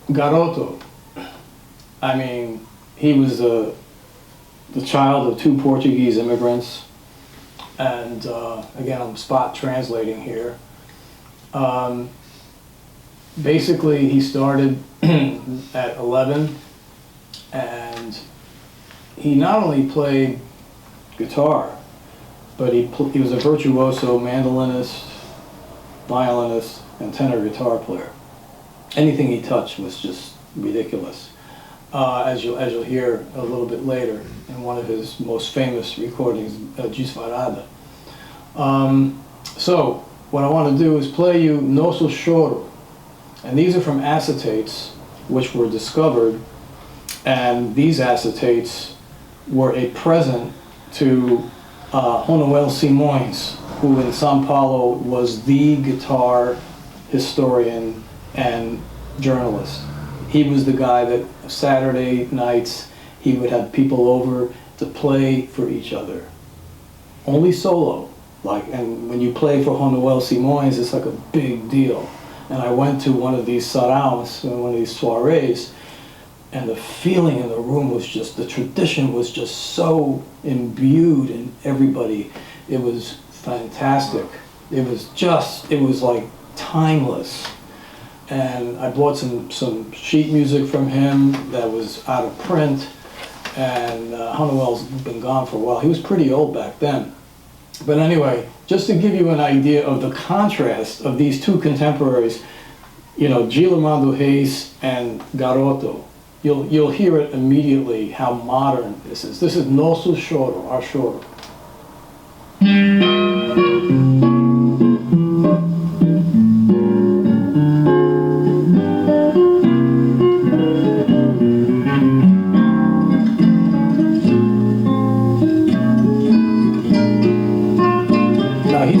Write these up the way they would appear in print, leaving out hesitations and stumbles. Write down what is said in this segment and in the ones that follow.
Garoto, I mean, he was the child of two Portuguese immigrants, and again, I'm spot translating here. Basically, he started at 11, and he not only played guitar, but he was a virtuoso mandolinist, violinist, and tenor guitar player. Anything he touched was just ridiculous, as you'll hear a little bit later in one of his most famous recordings, Disparada. So what I want to do is play you Nosso Choro, and these are from acetates which were discovered, and these acetates were a present to Manuel Simões, who in São Paulo was the guitar historian and journalist. He was the guy that Saturday nights he would have people over to play for each other. Only solo. And when you play for Manuel Simões, it's like a big deal. And I went to one of these saraus, one of these soirees, and the feeling in the room was just, the tradition was just so imbued in everybody. It was fantastic. It was like timeless. And I bought some sheet music from him that was out of print, and Manuel's been gone for a while. He was pretty old back then. But anyway, just to give you an idea of the contrast of these two contemporaries, you know, Gilberto Reis and Garoto, you'll hear it immediately how modern this is. This is Nosso Choro, our Choro.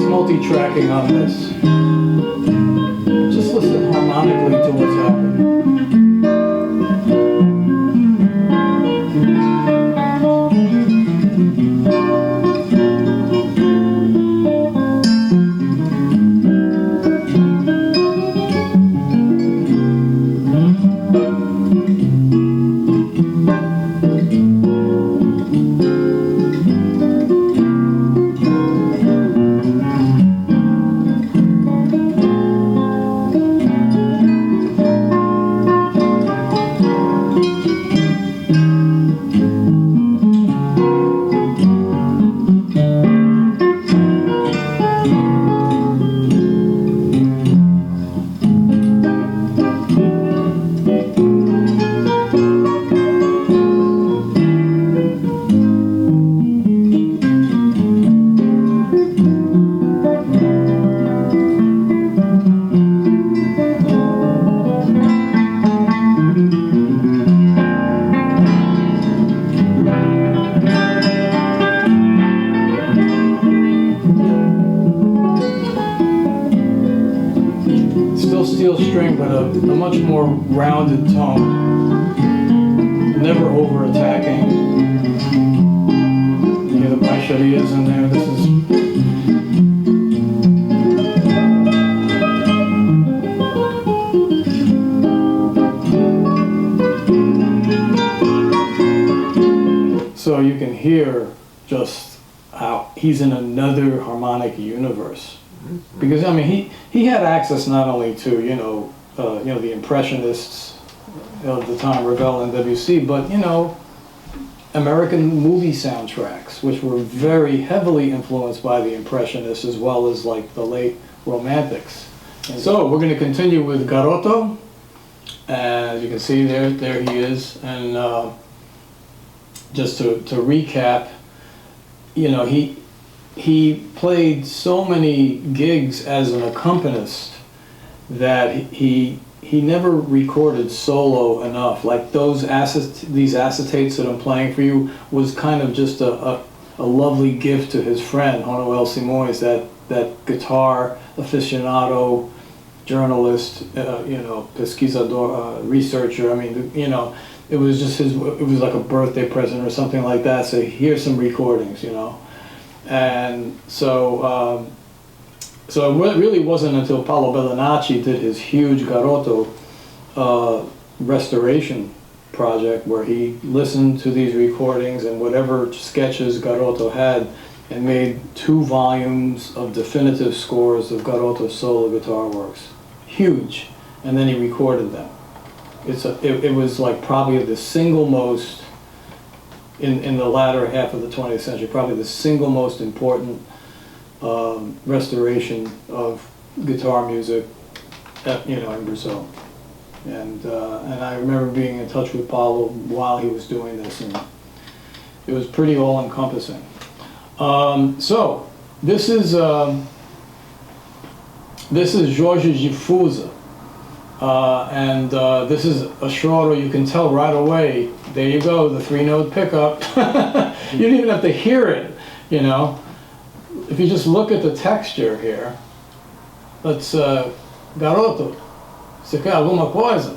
Multi-tracking on this. Just listen harmonically to what's happening. Much more rounded tone, never over-attacking. You hear the baixarias in there. This is so you can hear just how he's in another harmonic universe, because I mean he had access not only to the Impressionists of the time, Ravel and Debussy, but American movie soundtracks, which were very heavily influenced by the Impressionists as well as like the late Romantics. And so we're going to continue with Garoto. As you can see there he is. And just to recap, he played so many gigs as an accompanist that he never recorded solo enough. Like these acetates that I'm playing for you was kind of just a lovely gift to his friend Manuel Simões, that guitar aficionado, journalist, pesquisador, researcher. I mean, it was just it was like a birthday present or something like that. So here's some recordings, and so. So it really wasn't until Paulo Bellinati did his huge Garoto restoration project where he listened to these recordings and whatever sketches Garoto had and made 2 volumes of definitive scores of Garoto's solo guitar works. Huge. And then he recorded them. It was like probably the single most, in the latter half of the 20th century, probably the single most important restoration of guitar music in Brazil. And I remember being in touch with Paulo while he was doing this, and it was pretty all-encompassing. So this is Jorge Difusa, and this is a Choro. You can tell right away. There you go, the 3-note pickup. You don't even have to hear it, you know. If you just look at the texture here, let's Garoto, você quer alguma coisa?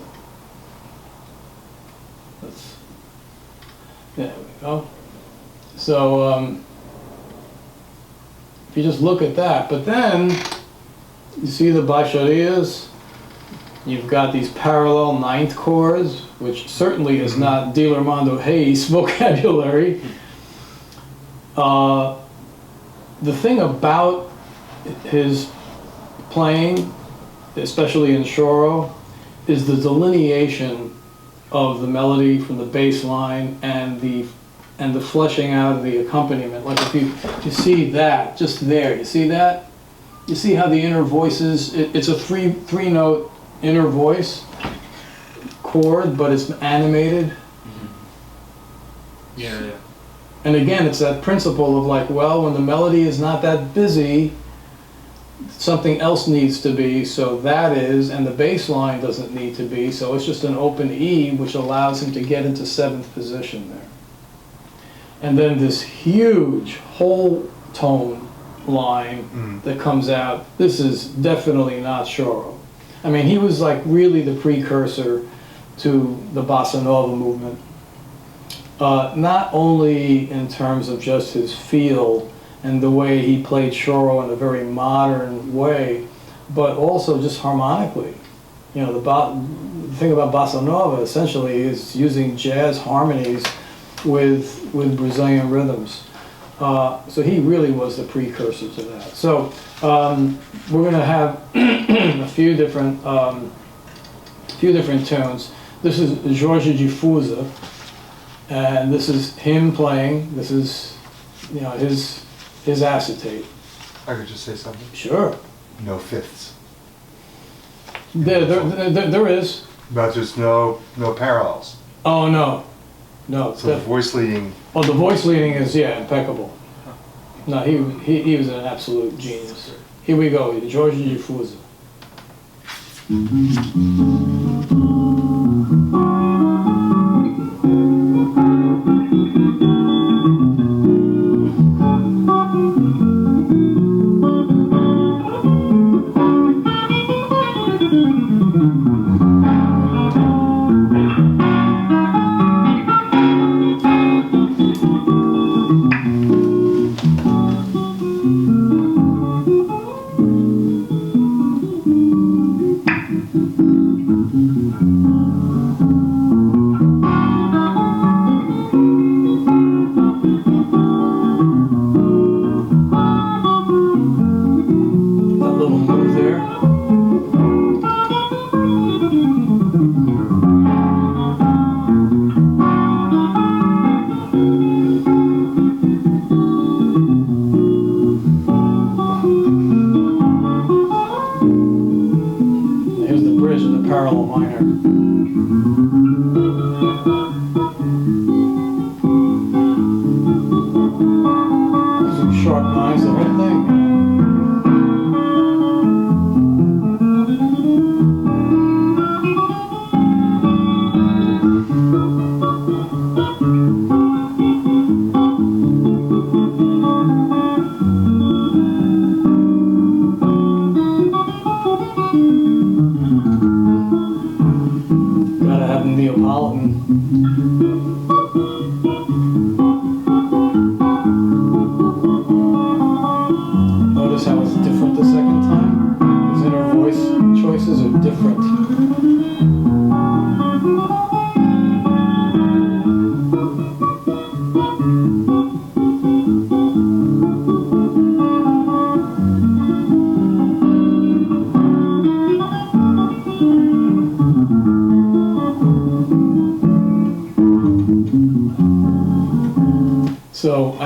There we go. So if you just look at that, but then you see the baixarias. You've got these parallel 9th chords, which certainly is not Dilermando Reis vocabulary. The thing about his playing, especially in Choro, is the delineation of the melody from the bass line and the fleshing out of the accompaniment. Like if you see that, just there, you see that? You see how the inner voices, it's a three-note inner voice chord, but it's animated. Yeah. And again, it's that principle of like, well, when the melody is not that busy, something else needs to be, so that is, and the bass line doesn't need to be, so it's just an open E, which allows him to get into 7th position there. And then this huge whole tone line that comes out. This is definitely not Choro. I mean, he was like really the precursor to the Bossa Nova movement. Not only in terms of just his feel and the way he played Choro in a very modern way, but also just harmonically. You know, the thing about Bossa Nova essentially is using jazz harmonies with Brazilian rhythms. So he really was the precursor to that. So we're going to have a few different tunes. This is Jorge Difusa, and this is him playing. This is, you know, his acetate. I could just say something. Sure. No fifths. There is. But just no parallels. Oh no. So the voice leading. Oh, the voice leading is impeccable. No, he was an absolute genius. Here we go, Jorge Difusa.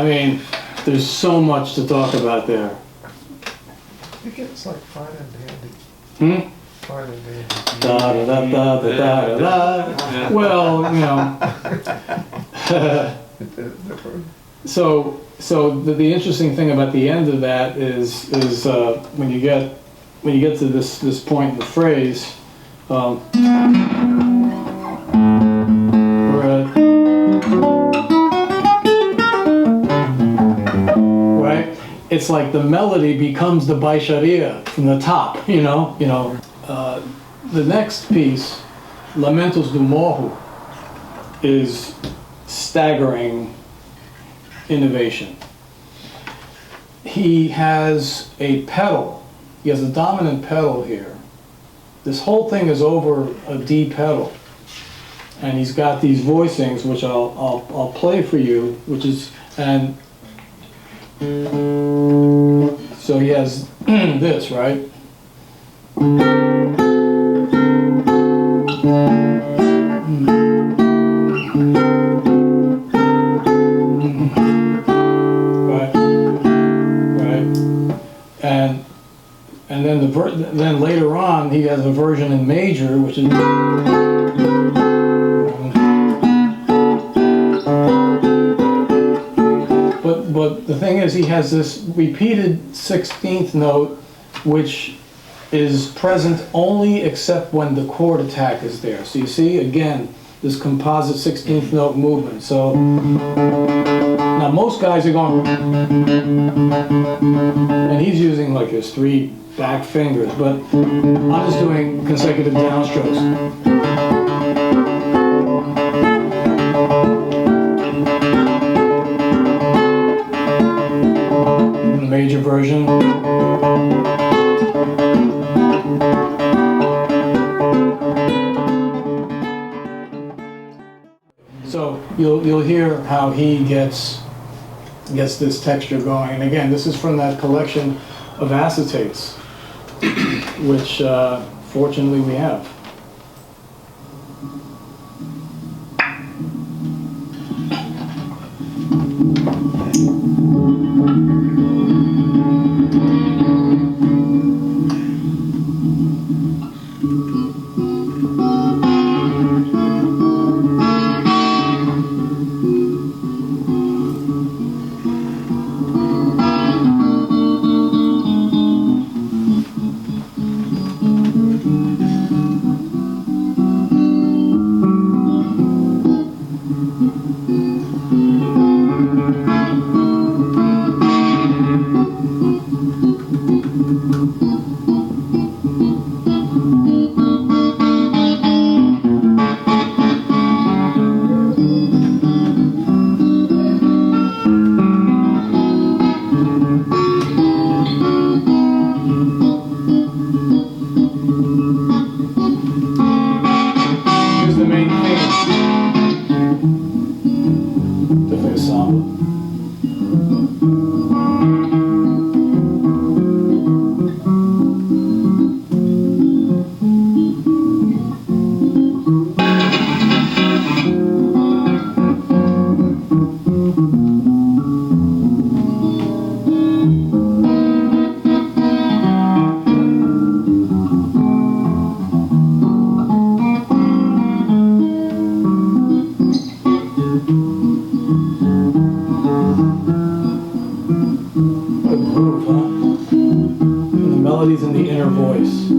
I mean, there's so much to talk about there. I think it's like fine and dandy. Fine and dandy. Da da da da da da da. Well, you know. So the interesting thing about the end of that is when you get to this point in the phrase, right? It's like the melody becomes the baixaria from the top, you know. The next piece, Lamentos do Morro, is staggering innovation. He has a pedal. He has a dominant pedal here. This whole thing is over a D pedal, and he's got these voicings, which I'll play for you, which is, and so he has this, right? And then later on he has a version in major, which is, but the thing is, he has this repeated 16th note, which is present only except when the chord attack is there. So you see again this composite 16th note movement. So now most guys are going, and he's using like his 3 back fingers, but I'm just doing consecutive downstrokes. The major version. So you'll hear how he gets this texture going. And again, this is from that collection of acetates, which fortunately we have. In the inner voice.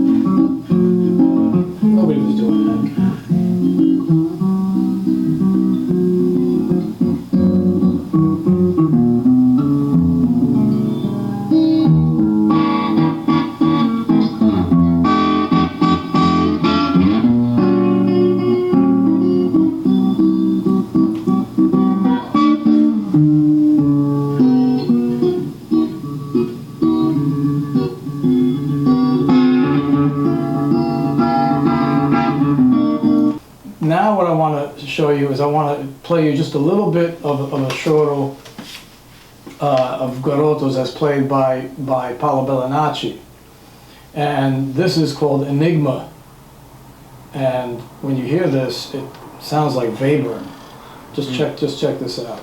Nobody was doing that. Now what I want to show you is I want to play you just a little bit of a choro of Garotos as played by Paulo Bellinati. And this is called Enigma. And when you hear this, it sounds like Webern. Just check this out.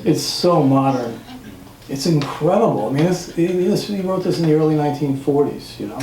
It's so modern. It's incredible. I mean, he wrote this in the early 1940s, you know?